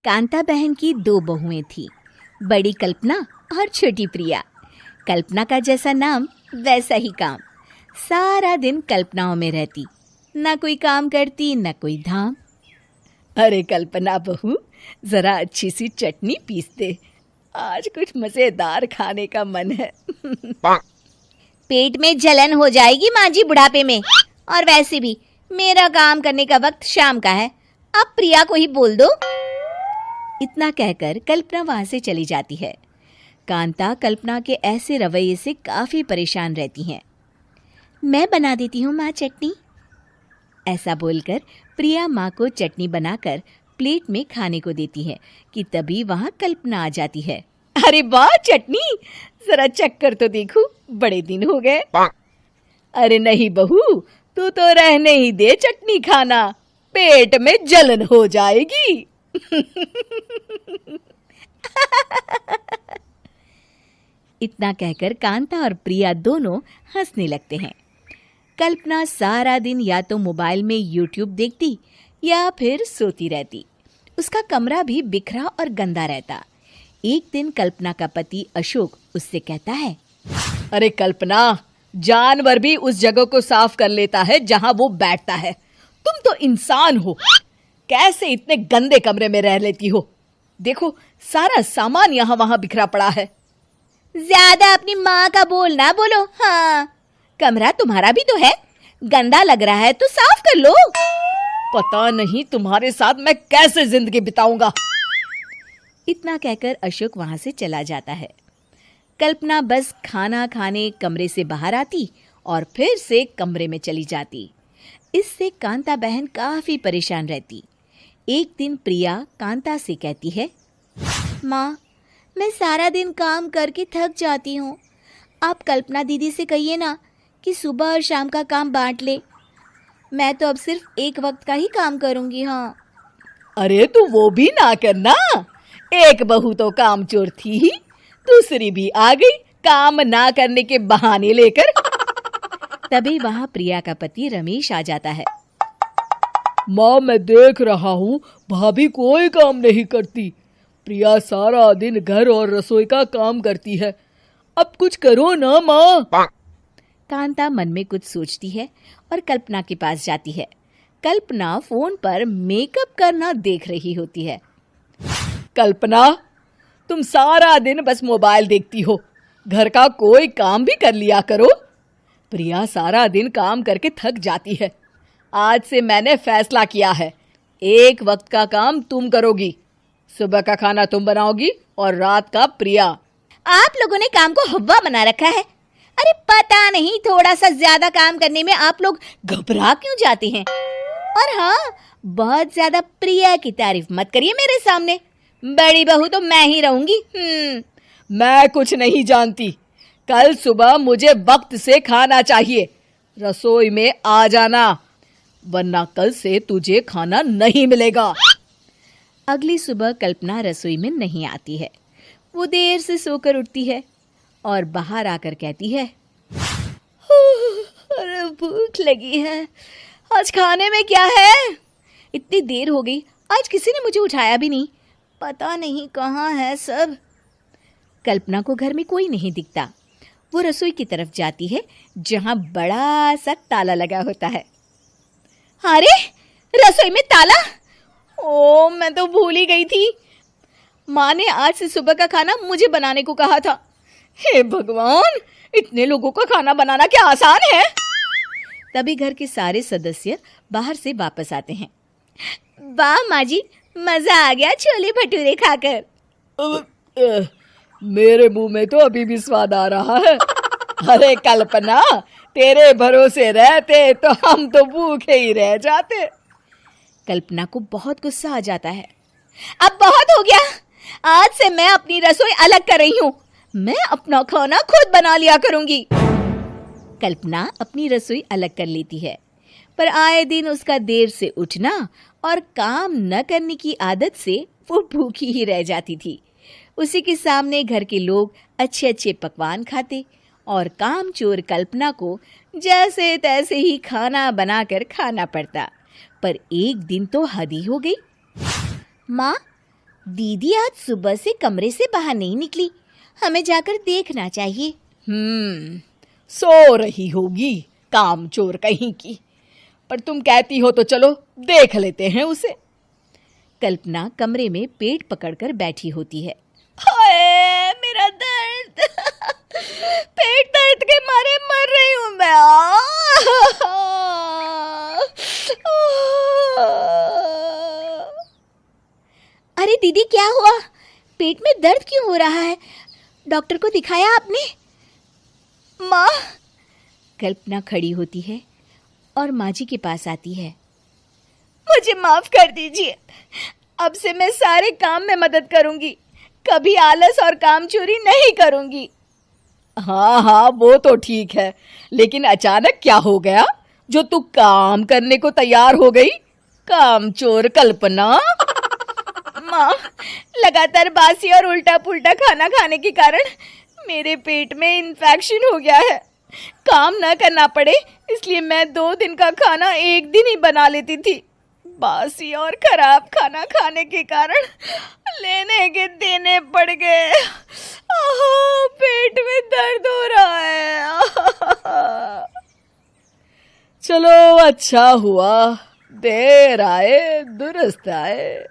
कांता बहन की दो बहुएं थीं, बड़ी कल्पना और छोटी प्रिया। कल्पना का जैसा नाम वैसा ही काम। सारा दिन कल्पनाओं में रहती, ना कोई काम करती न कोई धाम। अरे कल्पना बहू, जरा अच्छी सी चटनी पीस दे, आज कुछ मजेदार खाने का मन है। पेट में जलन हो जाएगी माँ जी बुढ़ापे में, और वैसे भी मेरा काम करने का वक्त शाम का है, अब प्रिया को ही बोल दो। इतना कहकर कल्पना वहां से चली जाती है। कांता कल्पना के ऐसे रवैये से काफी परेशान रहती हैं। मैं बना देती हूँ माँ चटनी, ऐसा बोलकर प्रिया माँ को चटनी बनाकर प्लेट में खाने को देती है कि तभी वहां कल्पना आ जाती है। अरे वाह चटनी, जरा चक्कर तो देखो, बड़े दिन हो गए। अरे नहीं बहू, तू तो रहने ही दे चटनी खाना, पेट में जलन हो जाएगी। इतना कहकर कांता और प्रिया दोनों हंसने लगते हैं। कल्पना सारा दिन या तो मोबाइल में यूट्यूब देखती या फिर सोती रहती। उसका कमरा भी बिखरा और गंदा रहता। एक दिन कल्पना का पति अशोक उससे कहता है, अरे कल्पना, जानवर भी उस जगह को साफ कर लेता है जहां वो बैठता है, तुम तो इंसान हो, कैसे इतने गंदे कमरे में रह लेती हो? देखो सारा सामान यहाँ वहां बिखरा पड़ा है। ज्यादा अपनी माँ का बोल ना बोलो। हाँ, कमरा तुम्हारा भी तो है, गंदा लग रहा है तो साफ कर लो। पता नहीं तुम्हारे साथ मैं कैसे जिंदगी बिताऊंगा। इतना कहकर अशोक वहां से चला जाता है। कल्पना बस खाना खाने कमरे से बाहर आती और फिर से कमरे में चली जाती। इससे कांता बहन काफी परेशान रहती। एक दिन प्रिया कांता से कहती है, माँ, मैं सारा दिन काम करके थक जाती हूँ, आप कल्पना दीदी से कहिए ना कि सुबह और शाम का काम बांट ले, मैं तो अब सिर्फ एक वक्त का ही काम करूँगी। हाँ। अरे तू वो भी ना करना, एक बहू तो कामचोर थी ही, दूसरी भी आ गई काम ना करने के बहाने लेकर। तभी वहां प्रिया का पति रमेश आ जाता है। माँ, मैं देख रहा हूँ भाभी कोई काम नहीं करती, प्रिया सारा दिन घर और रसोई का काम करती है, अब कुछ करो ना माँ। कांता मन में कुछ सोचती है और कल्पना के पास जाती है। कल्पना फोन पर मेकअप करना देख रही होती है। कल्पना, तुम सारा दिन बस मोबाइल देखती हो, घर का कोई काम भी कर लिया करो। प्रिया सारा दिन काम करके थक जाती है। आज से मैंने फैसला किया है, एक वक्त का काम तुम करोगी, सुबह का खाना तुम बनाओगी और रात का प्रिया। आप लोगों ने काम को हवा बना रखा है। अरे पता नहीं थोड़ा सा ज्यादा काम करने में आप लोग घबरा क्यों जाते हैं। और हाँ, बहुत ज्यादा प्रिया की तारीफ मत करिए मेरे सामने, बड़ी बहू तो मैं ही रहूंगी। मैं कुछ नहीं जानती, कल सुबह मुझे वक्त से खाना चाहिए, रसोई में आ जाना, वरना कल से तुझे खाना नहीं मिलेगा। अगली सुबह कल्पना रसोई में नहीं आती है। वो देर से सोकर उठती है और बाहर आकर कहती है, अरे भूख लगी है, आज खाने में क्या है? इतनी देर हो गई, आज किसी ने मुझे उठाया भी नहीं, पता नहीं कहाँ है सब। कल्पना को घर में कोई नहीं दिखता। वो रसोई की तरफ जाती है जहां बड़ा सा ताला लगा होता है। अरे रसोई में ताला! ओ, मैं तो भूल ही गई थी। माँ ने आज से सुबह का खाना मुझे बनाने को कहा था। हे भगवान, इतने लोगों का खाना बनाना क्या आसान है? तभी घर के सारे सदस्य बाहर से वापस आते हैं। वाह माँ जी, मजा आ गया छोले भटूरे खाकर। मेरे मुंह में तो अभी भी स्वाद आ रहा है। अरे कल्पना, तेरे भरोसे रहते तो हम तो भूखे ही रह जाते। कल्पना को बहुत गुस्सा आ जाता है। अब बहुत हो गया, आज से मैं अपनी रसोई अलग कर रही हूँ, मैं अपना खाना खुद बना लिया करूंगी। कल्पना अपनी रसोई अलग कर लेती है, पर आए दिन उसका देर से उठना और काम न करने की आदत से वो भूखी ही रह जाती थी। उसी के सामने घर के लोग अच्छे अच्छे पकवान खाते और कामचोर कल्पना को जैसे तैसे ही खाना बनाकर खाना पड़ता। पर एक दिन तो हद ही हो गई। माँ, दीदी आज सुबह से कमरे से बाहर नहीं निकली, हमें जाकर देखना चाहिए। सो रही होगी काम चोर कहीं की, पर तुम कहती हो तो चलो देख लेते हैं उसे। कल्पना कमरे में पेट पकड़कर बैठी होती है। हाय मेरा दर्द, पेट दर्द के मारे मर रही हूं मैं। अरे दीदी क्या हुआ, पेट में दर्द क्यों हो रहा है? डॉक्टर को दिखाया आपने? माँ, कल्पना खड़ी होती है और माँ जी के पास आती है। मुझे माफ कर दीजिए, अब से मैं सारे काम में मदद करूंगी, कभी आलस और काम चोरी नहीं करूंगी। हाँ हाँ वो तो ठीक है, लेकिन अचानक क्या हो गया जो तू काम करने को तैयार हो गई? काम चोर कल्पना। माँ, लगातार बासी और उल्टा पुल्टा खाना खाने के कारण मेरे पेट में इन्फेक्शन हो गया है। काम न करना पड़े इसलिए मैं 2 दिन का खाना एक दिन ही बना लेती थी। बासी और खराब खाना खाने के कारण लेने के देने पड़ गए। पेट में दर्द हो रहा है। चलो अच्छा हुआ, देर आए दुरुस्त आए।